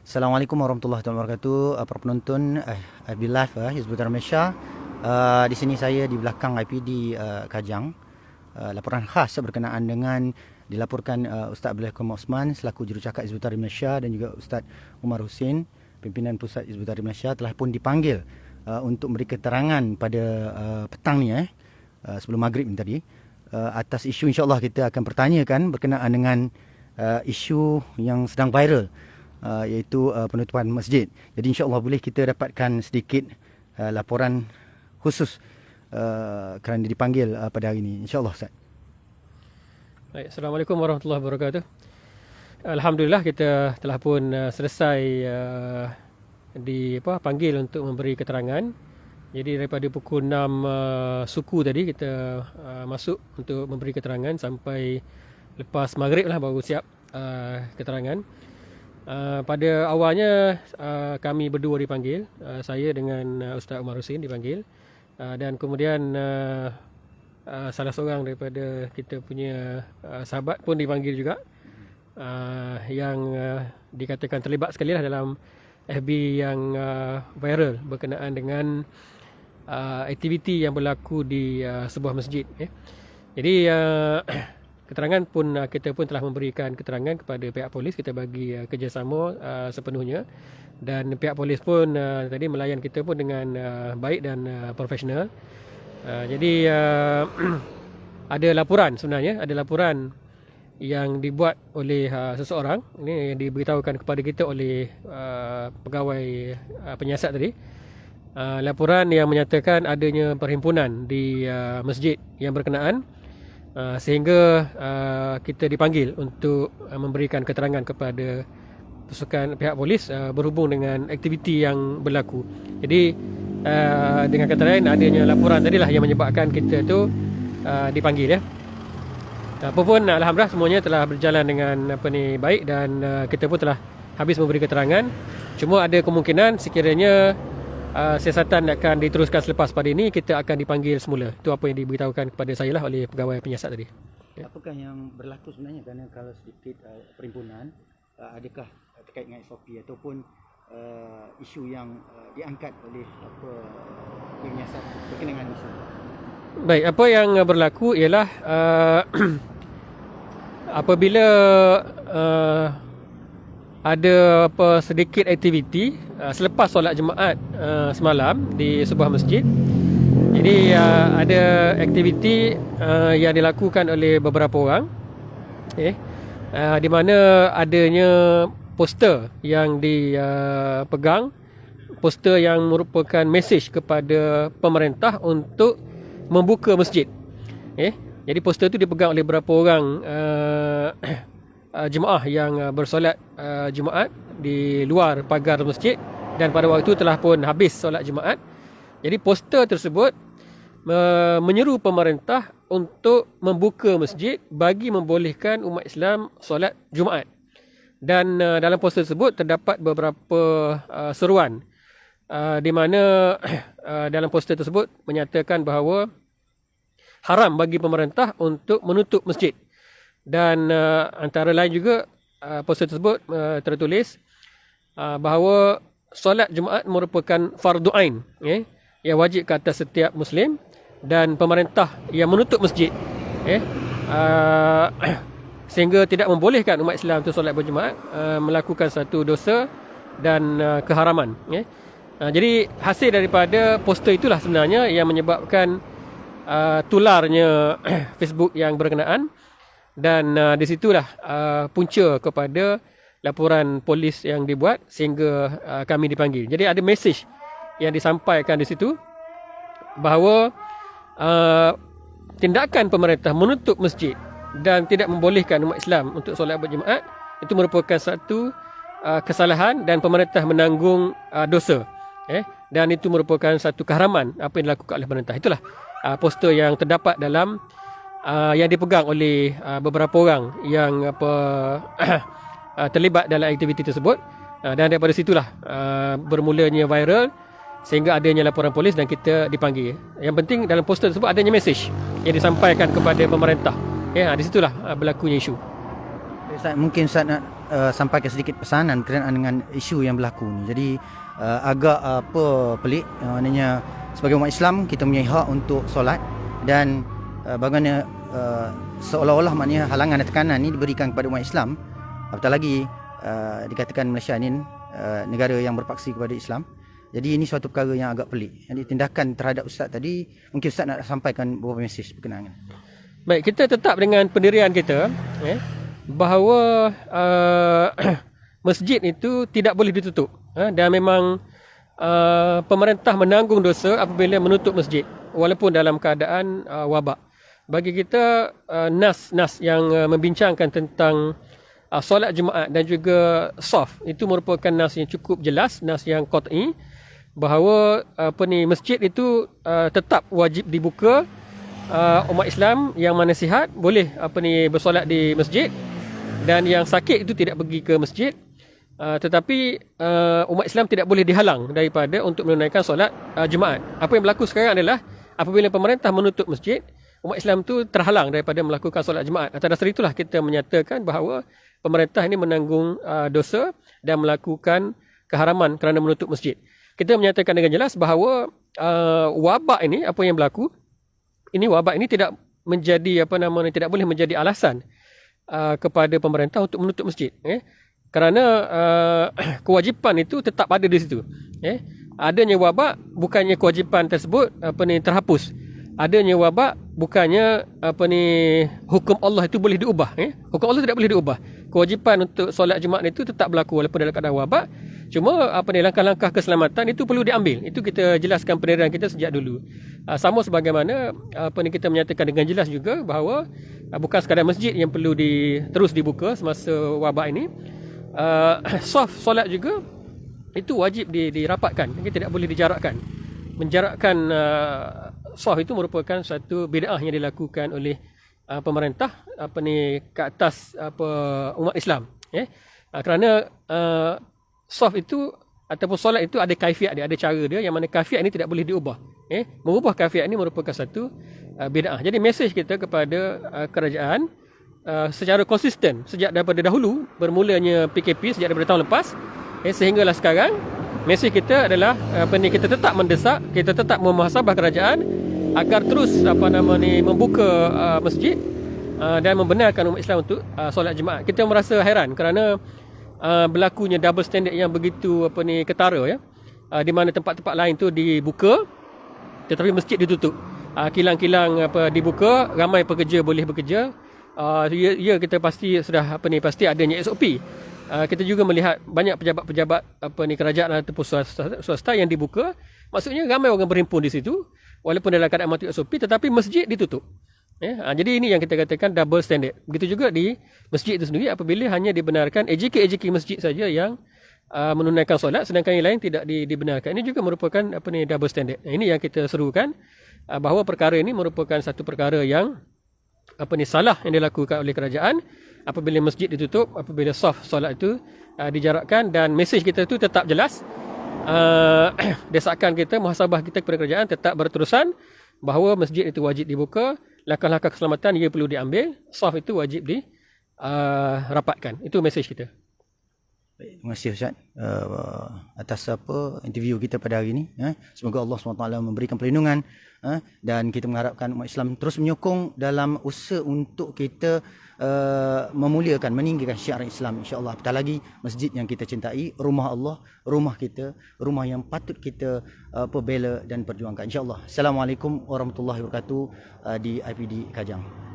Assalamualaikum warahmatullahi wabarakatuh. Para penonton FB Live Hizbut Tahrir Malaysia. Di sini saya di belakang IPD Kajang. Laporan khas berkenaan dengan dilaporkan Ustaz Abdul Qayyum Osman selaku jurucakap Hizbut Tahrir Malaysia dan juga Ustaz Umar Husin, pimpinan pusat Hizbut Tahrir Malaysia, telah pun dipanggil untuk memberi keterangan pada petang ni sebelum maghrib ni tadi, atas isu, insya-Allah kita akan pertanyakan berkenaan dengan isu yang sedang viral, iaitu penutupan masjid. Jadi insya-Allah boleh kita dapatkan sedikit laporan khusus kerana dipanggil pada hari ini, insya-Allah Ustaz. Baik, Assalamualaikum warahmatullahi wabarakatuh. Alhamdulillah kita telah pun selesai dipanggil untuk memberi keterangan. Jadi daripada pukul 6 suku tadi kita masuk untuk memberi keterangan sampai lepas maghrib lah baru siap keterangan. Pada awalnya kami berdua dipanggil, saya dengan Ustaz Umar Husin dipanggil, dan kemudian salah seorang daripada kita punya sahabat pun dipanggil juga, yang dikatakan terlibat sekali lah dalam FB yang viral berkenaan dengan aktiviti yang berlaku di sebuah masjid. Jadi keterangan pun kita pun telah memberikan keterangan kepada pihak polis. Kita bagi kerjasama sepenuhnya, dan pihak polis pun tadi melayan kita pun dengan baik dan profesional. Jadi ada laporan, sebenarnya ada laporan yang dibuat oleh seseorang, ini yang diberitahukan kepada kita oleh pegawai penyiasat tadi. Laporan yang menyatakan adanya perhimpunan di masjid yang berkenaan, sehingga kita dipanggil untuk memberikan keterangan kepada pasukan pihak polis berhubung dengan aktiviti yang berlaku. Jadi dengan kata lain, adanya laporan tadilah yang menyebabkan kita tu dipanggil. Apapun, alhamdulillah semuanya telah berjalan dengan baik, dan kita pun telah habis memberi keterangan. Cuma ada kemungkinan sekiranya siasatan akan diteruskan selepas pada ini, kita akan dipanggil semula. Itu apa yang diberitahukan kepada saya lah oleh pegawai penyiasat tadi. Apakah yang berlaku sebenarnya? Kerana kalau sedikit perhimpunan, adakah terkait dengan SOP ataupun isu yang diangkat oleh penyiasat berkenaan dengan isu? Baik, apa yang berlaku ialah apabila ada sedikit aktiviti selepas solat Jumaat semalam di sebuah masjid. Jadi ada aktiviti yang dilakukan oleh beberapa orang, di mana adanya poster yang dipegang, poster yang merupakan mesej kepada pemerintah untuk membuka masjid. Jadi poster itu dipegang oleh beberapa orang jemaah yang bersolat Jumaat di luar pagar masjid, dan pada waktu itu telah pun habis solat Jumaat. Jadi poster tersebut menyeru pemerintah untuk membuka masjid bagi membolehkan umat Islam solat Jumaat. Dan dalam poster tersebut terdapat beberapa seruan, di mana dalam poster tersebut menyatakan bahawa haram bagi pemerintah untuk menutup masjid. Dan antara lain juga poster tersebut tertulis bahawa solat Jumaat merupakan fardu ain, yang wajib ke atas setiap Muslim, dan pemerintah yang menutup masjid sehingga tidak membolehkan umat Islam untuk solat berjemaat melakukan satu dosa dan keharaman. Jadi hasil daripada poster itulah sebenarnya yang menyebabkan tularnya Facebook yang berkenaan, dan di situlah punca kepada laporan polis yang dibuat sehingga kami dipanggil. Jadi ada mesej yang disampaikan di situ bahawa tindakan pemerintah menutup masjid dan tidak membolehkan umat Islam untuk solat berjemaat itu merupakan satu kesalahan, dan pemerintah menanggung dosa, dan itu merupakan satu keharaman apa yang dilakukan oleh pemerintah. Itulah poster yang terdapat dalam yang dipegang oleh beberapa orang yang terlibat dalam aktiviti tersebut, dan daripada situlah bermulanya viral sehingga adanya laporan polis dan kita dipanggil. Yang penting dalam poster tersebut adanya mesej yang disampaikan kepada pemerintah. Di situlah berlakunya isu. Ustaz, mungkin Ustaz nak sampaikan sedikit pesanan berkenaan dengan isu yang berlaku ni. Jadi agak pelik, maknanya sebagai umat Islam kita punya hak untuk solat, dan bagaimana seolah-olah maknanya halangan dan tekanan ni diberikan kepada umat Islam, apatah lagi dikatakan Malaysia ni negara yang berpaksi kepada Islam. Jadi ini suatu perkara yang agak pelik. Jadi tindakan terhadap Ustaz tadi, mungkin Ustaz nak sampaikan beberapa mesej berkenaan. Baik, kita tetap dengan pendirian kita bahawa masjid itu tidak boleh ditutup, dan memang pemerintah menanggung dosa apabila menutup masjid walaupun dalam keadaan wabak. Bagi kita nas yang membincangkan tentang solat Jumaat dan juga saf itu merupakan nas yang cukup jelas, nas yang qat'i, bahawa masjid itu tetap wajib dibuka. Umat Islam yang mana sihat boleh bersolat di masjid, dan yang sakit itu tidak pergi ke masjid. Tetapi umat Islam tidak boleh dihalang daripada untuk menunaikan solat Jumaat. Apa yang berlaku sekarang adalah apabila pemerintah menutup masjid, umat Islam itu terhalang daripada melakukan solat Jumaat. Atas dasar itulah kita menyatakan bahawa pemerintah ini menanggung dosa dan melakukan keharaman kerana menutup masjid. Kita menyatakan dengan jelas bahawa wabak ini, apa yang berlaku, wabak ini tidak menjadi tidak boleh menjadi alasan kepada pemerintah untuk menutup masjid. Kerana kewajipan itu tetap ada di situ. Adanya wabak bukannya kewajipan tersebut terhapus. Adanya wabak bukannya hukum Allah itu boleh diubah. Hukum Allah tidak boleh diubah. Kewajipan untuk solat Jumaat itu tetap berlaku walaupun dalam keadaan wabak. Cuma langkah-langkah keselamatan itu perlu diambil. Itu kita jelaskan pendirian kita sejak dulu. Sama sebagaimana kita menyatakan dengan jelas juga bahawa bukan sekadar masjid yang perlu terus dibuka semasa wabak ini. Saf solat juga itu wajib dirapatkan. Tidak boleh dijarakkan. Menjarakkan saf itu merupakan satu bid'ah yang dilakukan oleh pemerintah ke atas umat Islam. Kerana saf itu ataupun solat itu ada kaifiat dia, ada cara dia, yang mana kaifiat ini tidak boleh diubah. Mengubah kaifiat ini merupakan satu bid'ah. Jadi mesej kita kepada kerajaan secara konsisten sejak daripada dahulu, bermulanya PKP sejak daripada tahun lepas sehinggalah sekarang, mesej kita adalah kita tetap mendesak, kita tetap memuhasabah kerajaan agar terus membuka masjid dan membenarkan umat Islam untuk solat Jumaat. Kita merasa heran kerana berlakunya double standard yang begitu ketara, di mana tempat-tempat lain tu dibuka tetapi masjid ditutup. Kilang-kilang dibuka, ramai pekerja boleh bekerja. Kita pasti sudah pasti adanya SOP. Kita juga melihat banyak pejabat-pejabat kerajaan ataupun swasta yang dibuka. Maksudnya ramai orang berhimpun di situ walaupun dalam keadaan mati SOP, tetapi masjid ditutup. Jadi ini yang kita katakan double standard. Begitu juga di masjid itu sendiri, apabila hanya dibenarkan AJK masjid saja yang menunaikan solat, sedangkan yang lain tidak dibenarkan. Ini juga merupakan double standard. Ini yang kita serukan, bahawa perkara ini merupakan satu perkara yang salah yang dilakukan oleh kerajaan apabila masjid ditutup, apabila saf solat itu dijarakkan, dan mesej kita itu tetap jelas. Desakan kita, muhasabah kita kepada kerajaan tetap berterusan bahawa masjid itu wajib dibuka, langkah-langkah keselamatan ia perlu diambil, saf itu wajib dirapatkan. Itu mesej kita. Baik, terima kasih Ustaz atas interview kita pada hari ini. Semoga Allah SWT memberikan perlindungan, dan kita mengharapkan umat Islam terus menyokong dalam usaha untuk kita memuliakan, meninggikan syiar Islam, insya-Allah. Apatah lagi masjid yang kita cintai, rumah Allah, rumah kita, rumah yang patut kita bela dan perjuangkan, insya-Allah. Assalamualaikum warahmatullahi wabarakatuh di IPD Kajang.